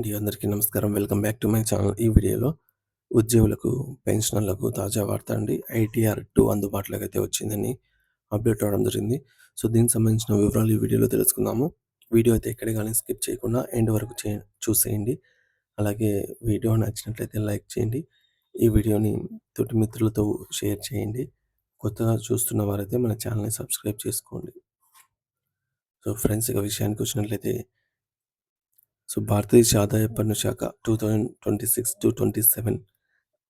అందరికీ నమస్కారం. Welcome back to my channel. ఈ వీడియోలో ఉద్యోగులకు, పెన్షనర్లకు తాజా వార్త అండి. ఐటీఆర్ 2 అందుబాటులోకి అయితే వచ్చిందని అప్డేట్ అవ్వడం జరిగింది. సో, దీనికి సంబంధించిన వివరాలు ఈ వీడియోలో తెలుసుకుందాము. వీడియో అయితే ఎక్కడ గాని స్కిప్ చేయకుండా ఎండ్ వరకు చూసేయండి. అలాగే వీడియో నచ్చినట్లయితే లైక్ చేయండి. ఈ వీడియోని తోటి మిత్రులతో షేర్ చేయండి. కొత్తగా చూస్తున్న వారైతే మన ఛానల్‌ని సబ్స్క్రైబ్ చేసుకోండి. సో, ఫ్రెండ్స్ ఇక విషయానికి వచ్చినట్లయితే భారతదేశ ఆదాయ పన్ను శాఖ 2026-27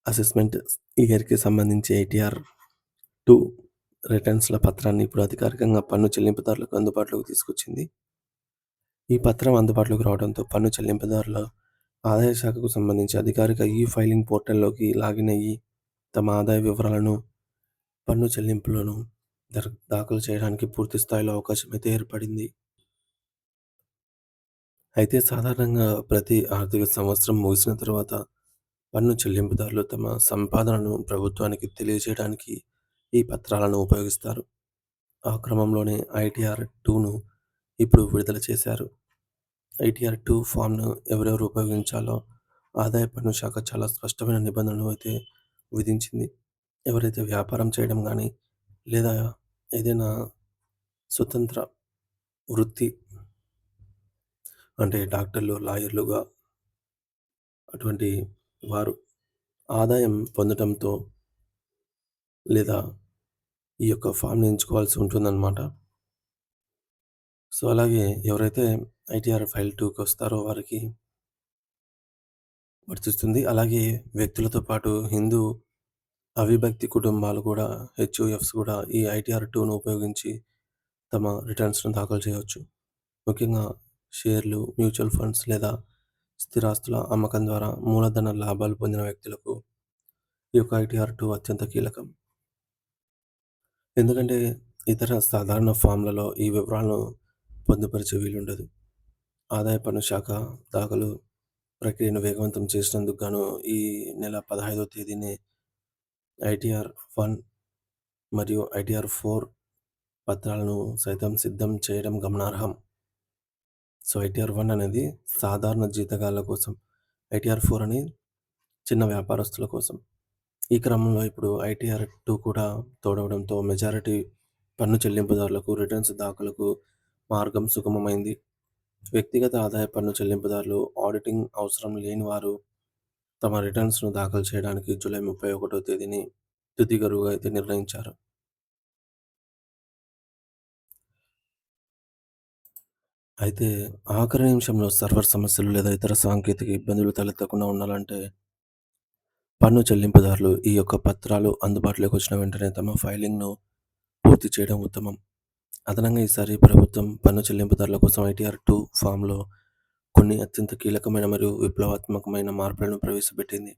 అసెస్మెంట్ ఇయర్‌కి సంబంధించి ఐటీఆర్ 2 రిటర్న్స్‌ల పత్రాన్ని ఇప్పుడు అధికారికంగా పన్ను చెల్లింపుదారులకు అందుబాటులోకి తీసుకొచ్చింది. ఈ పత్రం అందుబాటులోకి రావడంతో పన్ను చెల్లింపుదారుల ఆదాయ శాఖకు సంబంధించి అధికారిక ఫైలింగ్ పోర్టల్‌లోకి లాగిన్ అయ్యి తమ ఆదాయ వివరాలను, పన్ను చెల్లింపులను దాఖలు చేయడానికి పూర్తి స్థాయిలో అవకాశం అయితే ఏర్పడింది. అయితే సాధారణంగా ప్రతి ఆర్థిక సంవత్సరం ముగిసిన తర్వాత పన్ను చెల్లింపుదారులు తమ సంపాదనను ప్రభుత్వానికి తెలియజేయడానికి ఈ పత్రాలను ఉపయోగిస్తారు. ఆ క్రమంలోనే ఐటీఆర్ 2ను ఇప్పుడు విడుదల చేశారు. ఐటీఆర్ 2 ఫామ్‌ను ఎవరెవరు ఉపయోగించాలో ఆదాయ పన్ను శాఖ చాలా స్పష్టమైన నిబంధనలు అయితే విధించింది. ఎవరైతే వ్యాపారం చేయడం గానీ, లేదా ఏదైనా స్వతంత్ర వృత్తి అంటే డాక్టర్లు, లాయర్లుగా అటువంటి వారు ఆదాయం పొందటంతో లేదా ఈ యొక్క ఫామ్‌ని ఎంచుకోవాల్సి ఉంటుందన్నమాట. సో, అలాగే ఎవరైతే ఐటీఆర్ ఫైల్ 2కి వస్తారో వారికి వర్తిస్తుంది. అలాగే వ్యక్తులతో పాటు హిందూ అవిభక్తి కుటుంబాలు కూడా హెచ్‌యుఎఫ్స్ కూడా ఈ ఐటీఆర్ 2ను ఉపయోగించి తమ రిటర్న్స్‌ను దాఖలు చేయవచ్చు. ముఖ్యంగా షేర్లు, మ్యూచువల్ ఫండ్స్ లేదా స్థిరాస్తుల అమ్మకం ద్వారా మూలధన లాభాలు పొందిన వ్యక్తులకు ఈ యొక్క ఐటీఆర్ 2 అత్యంత కీలకం. ఎందుకంటే ఇతర సాధారణ ఫామ్‌లలో ఈ వివరాలను పొందుపరిచే వీలుండదు. ఆదాయ పన్ను శాఖ దాఖలు ప్రక్రియను వేగవంతం చేసినందుకు గాను ఈ నెల 15వ తేదీనే ఐటీఆర్ 1 మరియు ఐటీఆర్ 4 పత్రాలను సైతం సిద్ధం చేయడం గమనార్హం. సో, ఐటీఆర్ 1 అనేది సాధారణ జీతగాళ్ల కోసం, ఐటీఆర్ 4 అని చిన్న వ్యాపారస్తుల కోసం. ఈ క్రమంలో ఇప్పుడు ఐటీఆర్ 2 కూడా తోడవడంతో మెజారిటీ పన్ను చెల్లింపుదారులకు రిటర్న్స్ దాఖలుకు మార్గం సుగమమైంది. వ్యక్తిగత ఆదాయ పన్ను చెల్లింపుదారులు, ఆడిటింగ్ అవసరం లేని వారు తమ రిటర్న్స్‌ను దాఖలు చేయడానికి జూలై 31వ తేదీని తుది గడువుగా అయితే నిర్ణయించారు. అయితే ఆఖరి నిమిషంలో సర్వర్ సమస్యలు లేదా ఇతర సాంకేతిక ఇబ్బందులు తలెత్తకుండా ఉండాలంటే పన్ను చెల్లింపుదారులు ఈ యొక్క పత్రాలు అందుబాటులోకి వచ్చిన వెంటనే తమ ఫైలింగ్‌ను పూర్తి చేయడం ఉత్తమం. అదనంగా ఈసారి ప్రభుత్వం పన్ను చెల్లింపుదారుల కోసం ఐటీఆర్ 2 ఫామ్‌లో కొన్ని అత్యంత కీలకమైన మరియు విప్లవాత్మకమైన మార్పులను ప్రవేశపెట్టింది.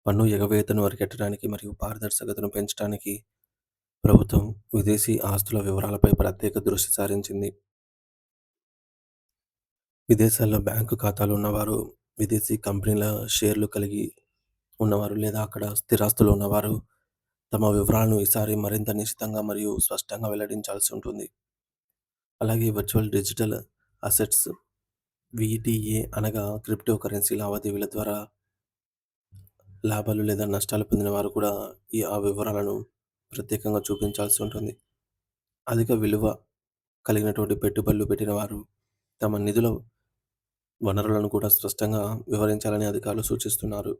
పన్ను ఎగవేతను అరికట్టడానికి మరియు పారదర్శకతను పెంచడానికి ప్రభుత్వం విదేశీ ఆస్తుల వివరాలపై ప్రత్యేక దృష్టి సారించింది. విదేశాల్లో బ్యాంకు ఖాతాలు ఉన్నవారు, విదేశీ కంపెనీల షేర్లు కలిగి ఉన్నవారు లేదా అక్కడ స్థిరాస్తులు ఉన్నవారు తమ వివరాలను ఈసారి మరింత నిశితంగా మరియు స్పష్టంగా వెల్లడించాల్సి ఉంటుంది. అలాగే వర్చువల్ డిజిటల్ అసెట్స్ వీటీఏ అనగా క్రిప్టో కరెన్సీ లావాదేవీల ద్వారా లాభాలు లేదా నష్టాలు పొందిన వారు కూడా ఆ వివరాలను ప్రత్యేకంగా చూపించాల్సి ఉంటుంది. అధిక విలువ కలిగినటువంటి పెట్టుబడులు పెట్టిన వారు తమ నిధుల వనరులను కూడా స్పష్టంగా వివరించాలని అధికారులు సూచిస్తున్నారు.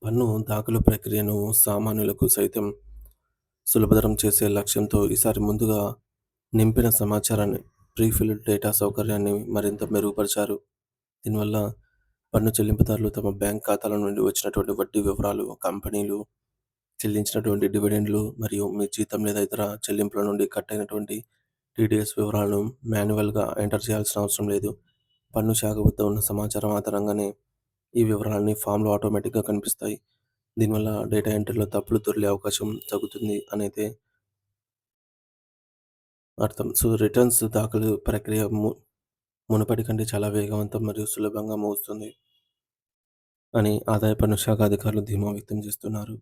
పన్ను దాఖలు ప్రక్రియను సామాన్యులకు సైతం సులభతరం చేసే లక్ష్యంతో ఈసారి ముందుగా నింపిన సమాచారాన్ని ప్రీ-ఫిల్డ్ డేటా సౌకర్యాన్ని మరింత మెరుగుపరిచారు. దీనివల్ల పన్ను చెల్లింపుదారులు తమ బ్యాంక్ ఖాతాల నుండి వచ్చినటువంటి వడ్డీ వివరాలు, కంపెనీలు చెల్లించినటువంటి డివిడెండ్లు మరియు మీ జీతం లేదా ఇతర చెల్లింపుల నుండి కట్ అయినటువంటి టీడీఎస్ వివరాలను మాన్యువల్‌గా ఎంటర్ చేయాల్సిన అవసరం లేదు. పన్ను శాఖ వద్ద ఉన్న సమాచారం ఆధారంగానే ఈ వివరాలన్నీ ఫామ్‌లో ఆటోమేటిక్‌గా కనిపిస్తాయి. దీనివల్ల డేటా ఎంట్రీలో తప్పులు దొర్లే అవకాశం తగ్గుతుంది అనైతే అర్థం. సో, రిటర్న్స్ దాఖలు ప్రక్రియ మునుపటి కంటే చాలా వేగవంతం మరియు సులభంగా ముగుస్తుంది అని ఆదాయ పన్ను శాఖ అధికారులు ధీమా వ్యక్తం చేస్తున్నారు.